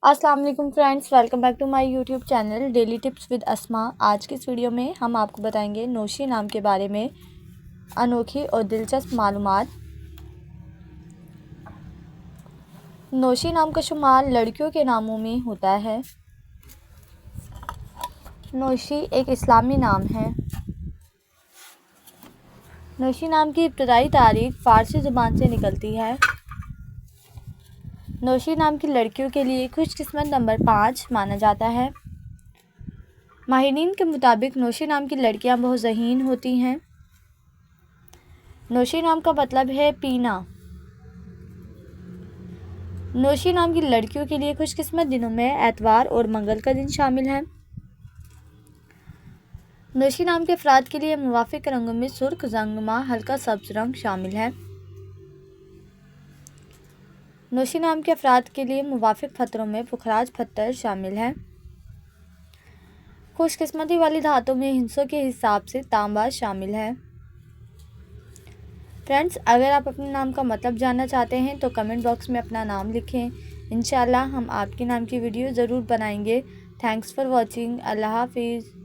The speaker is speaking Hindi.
अस्सलाम वालेकुम friends, welcome back to my YouTube channel Daily Tips with Asma. आज की इस वीडियो में हम आपको बताएंगे नौशी नाम के बारे में अनोखी और दिलचस्प मालूमात। नौशी नाम का शुमार लड़कियों के नामों में होता है। नौशी एक इस्लामी नाम है। नौशी नाम की इब्तदाई तारीख फ़ारसी ज़ुबान से निकलती है। नौशी नाम की लड़कियों के लिए खुशकिस्मत नंबर 5 माना जाता है। माहिरीन के मुताबिक नौशी नाम की लड़कियां बहुत ज़हीन होती हैं। नौशी नाम का मतलब है पीना। नौशी नाम की लड़कियों के लिए खुशकिस्मत दिनों में एतवार और मंगल का दिन शामिल है। नौशी नाम के अफराद के लिए मुवाफिक रंगों में सुर्ख, जंगमा, हल्का सब्ज रंग शामिल है। नौशी नाम के अफराद के लिए मुवाफिक पत्थरों में पुखराज पत्थर शामिल है। खुशकिस्मती वाली धातों में हिस्सों के हिसाब से तांबा शामिल है। फ्रेंड्स, अगर आप अपने नाम का मतलब जानना चाहते हैं तो कमेंट बॉक्स में अपना नाम लिखें। इंशाल्लाह हम आपके नाम की वीडियो ज़रूर बनाएंगे। Thanks for watching. अल्लाह हाफिज़।